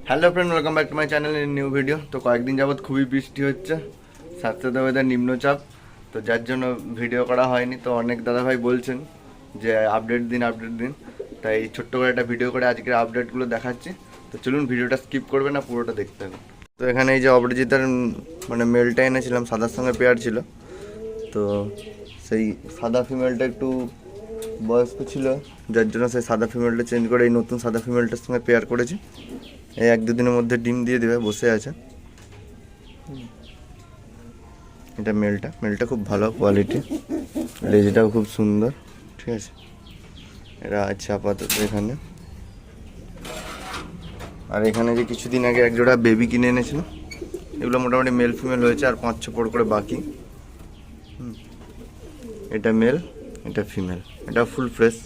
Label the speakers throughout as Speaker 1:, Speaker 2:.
Speaker 1: Hello friend, welcome back to my channel in new video. তো কয়েকদিন যাবৎ খুবই বৃষ্টি হচ্ছে, সাথে সাথে ওয়েদার নিম্নচাপ, তো যার জন্য ভিডিও করা হয়নি। তো অনেক দাদাভাই বলছেন যে আপডেট দিন, তাই ছোট্ট করে একটা ভিডিও করে আজকের আপডেটগুলো দেখাচ্ছি। তো চলুন, ভিডিওটা স্কিপ করবে না, পুরোটা দেখতে হবে। তো এখানে এই যে অপরাজিতার মেলটা এনেছিলাম, সাদার সঙ্গে পেয়ার ছিল। তো সেই সাদা ফিমেলটা একটু বয়স্ক ছিল, যার জন্য সেই সাদা ফিমেলটা চেঞ্জ করে এই নতুন সাদা ফিমেলটার সঙ্গে পেয়ার করেছি। এই 1-2 দিনের মধ্যে ডিম দিয়ে দেবে, বসে আছে। এটা মেলটা খুব ভালো কোয়ালিটি, লেজটাও খুব সুন্দর, ঠিক আছে। এরা আছে আপাতত এখানে। আর এখানে যে কিছুদিন আগে এক জোড়া বেবি কিনে এনেছিল, এগুলো মোটামুটি মেল ফিমেল হয়েছে, আর 5-6 পর করে বাকি। এটা মেল, এটা ফিমেল, এটা ফুল ফ্রেশ।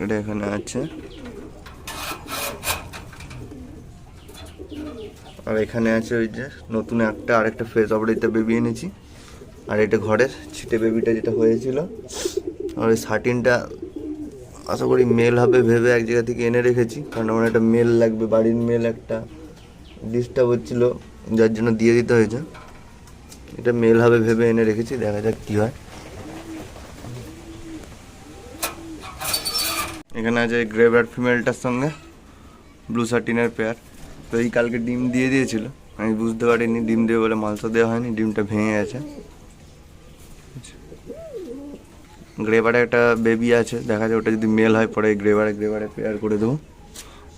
Speaker 1: এটা এখানে আছে। আর এখানে আছে ওই যে নতুন আরেকটা ফেস অপরাজিতা বেবি এনেছি। আর এটা ঘরের ছিটে বেবিটা যেটা হয়েছিল, আর ওই 13টা আশা করি মেল হবে ভেবে এক জায়গা থেকে এনে রেখেছি, কারণ আমার একটা মেল লাগবে, বাড়ির মেল একটা ডিস্টার্ব হচ্ছিল, যার জন্য দিয়ে দিতে হয়েছে। এটা মেল হবে ভেবে এনে রেখেছি, দেখা যাক কী হয়। এখানে আছে গ্রেভার্ড ফিমেলটার সঙ্গে ব্লু শার্টিনের পেয়ার। তো এই কালকে ডিম দিয়ে দিয়েছিল, আমি বুঝতে পারিনি ডিম দেবে বলে, মালসা দেওয়া হয়নি, ডিমটা ভেঙে গেছে। গ্রেভারে একটা বেবি আছে, দেখা যায় ওটা যদি মেল হয় পরে গ্রেভারে পেয়ার করে দেবো।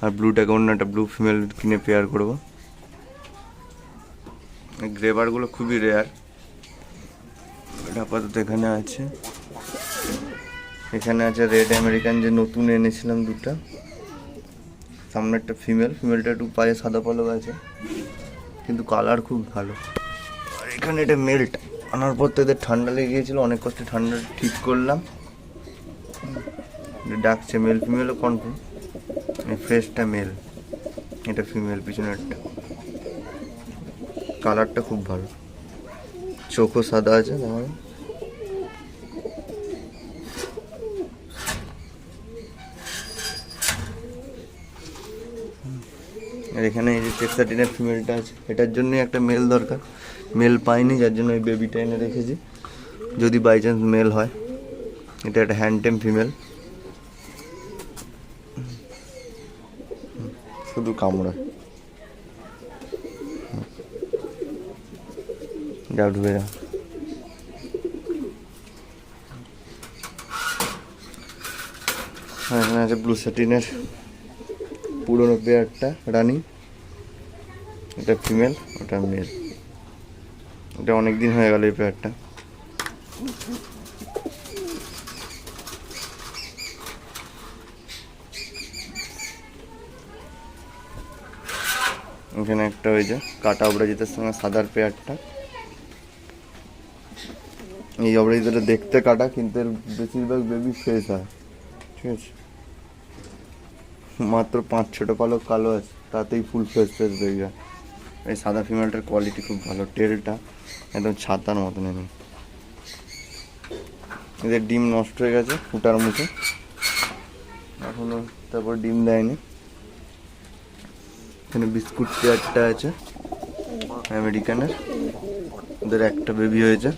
Speaker 1: আর ব্লুটাকে অন্য একটা ব্লু ফিমেল কিনে পেয়ার করবো। গ্রেভারগুলো খুবই রেয়ার। এটা আপাতত এখানে আছে। এখানে আছে রেড আমেরিকান, যে নতুন এনেছিলাম দুটা। সামনে একটা ফিমেলটা একটু পায়ে সাদা পলক আছে, কিন্তু কালার খুব ভালো। আর এখানে এটা মেলটা আনার পর তো এদের ঠান্ডা লেগে গিয়েছিলো, অনেক কষ্টে ঠান্ডা ঠিক করলাম। ডাকছে মেল ফিমেলও কনফার্ম। এই ফ্রেশটা মেল, এটা ফিমেল, পিছনেরটা। কালারটা খুব ভালো, চোখও সাদা আছে। আর এখানে এই যে টেক্সাটিনের ফিমেলটা আছে, এটার জন্যই একটা মেল দরকার, মেল পাইনি, যার জন্য এই বেবিটা এনে রেখেছি, যদি বাই চান্স মেল হয়। এটা একটা হ্যান্ডটেম ফিমেল, শুধু কামড়া। যাও ঢুকে যাও। এখানে আছে ব্লু শার্টিনের পুরোনো পেয়ারটা রানিং, এটা ফিমেল, ওটা মেল। এটা অনেক দিন হয়ে গেল এই পেয়ারটা। এখানে একটা ওই যে কাটা অপরাজিতার সঙ্গে সাদার পেয়ারটা। এই অপরাজিতাটা দেখতে কাটা, কিন্তু এর বেশিরভাগ বেবি ফ্রেশ হয়, ঠিক আছে। মাত্র 5-6টা পালক কালো আছে, তাতেই ফুল ফ্রেশ বেবি হয়। এই সাদা ফিমেলটার কোয়ালিটি খুব ভালো, টেলটা একদম ছাতার মতন। এদের ডিম নষ্ট হয়ে গেছে ফুটার মুখে, এখনো তারপর ডিম দেয়নি। এখানে বিস্কুট পেয়ারটা আছে আমেরিকানের, ওদের একটা বেবি হয়েছে।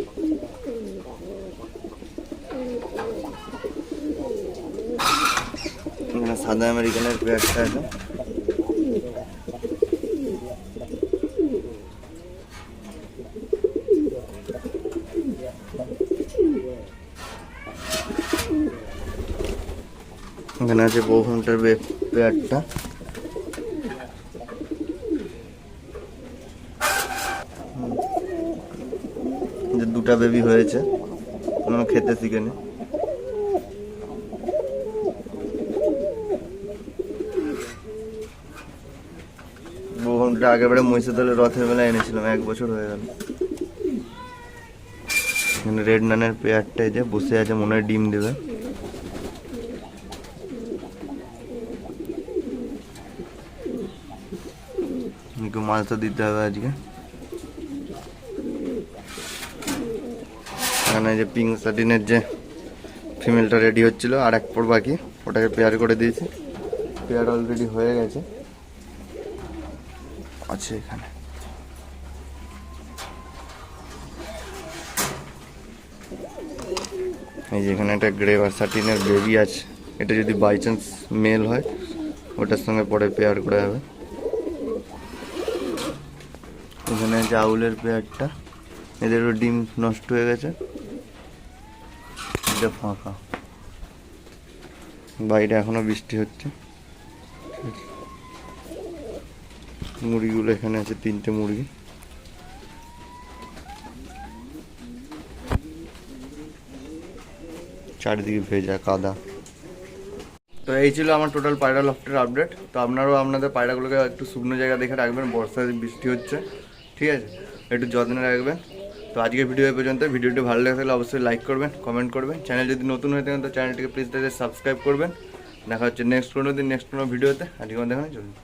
Speaker 1: এখানে সাদা আমেরিকানের পেয়ারটা আছে। এখানে আছে বৌহন্টার পেয়ারটা। যে দুটা বেবি হয়েছে, খেতে শিখেনি। বৌহন্টা আগেরবারে মহিষাদলের রথের বেলা এনেছিলাম, 1 বছর হয়ে গেল। এখানে রেড নানের পেয়ারটা যে বসে আছে, মনে হয় ডিম দেবে। মালটা দিতে হবে আজকে। এখানে যে পিঙ্ক শার্টিনের যে ফিমেলটা রেডি হচ্ছিল, আর 1 পর বাকি। ওটাকে পেয়ার করে দিয়েছি, পেয়ার অলরেডি হয়ে গেছে, আছে এখানে। এই যে এখানে একটা গ্রে ভার্সাটিনের বেবি আছে, এটা যদি বাই চান্স মেল হয় ওটার সঙ্গে পরে পেয়ার করা হবে। এখানে আছে আউলের পেয়ারটা, এদেরও ডিম নষ্ট হয়ে গেছে, এটা ফাঁকা, বাইরে এখনো বৃষ্টি হচ্ছে। মুরগিগুলো এখানে আছে 3টে মুরগি। চারিদিকে ভেজা কাদা। তো এই ছিল আমার টোটাল পায়রা লফটের আপডেট। তো আপনারাও আপনাদের পায়রাগুলোকে একটু শুকনো জায়গা দেখে রাখবেন, বর্ষায় বৃষ্টি হচ্ছে, ঠিক আছে, একটু যত্নে রাখবেন। তো আজকের ভিডিও এই পর্যন্ত। ভিডিওটি ভালো লেগে থাকলে অবশ্যই লাইক করবেন, কমেন্ট করবেন, চ্যানেল যদি নতুন হয়ে থাকেন তো চ্যানেলটিকে প্লিজ সাবস্ক্রাইব করবেন। দেখা হচ্ছে নেক্সট কোনো ভিডিওতে। আজকে আমাদের এখানে চলুন।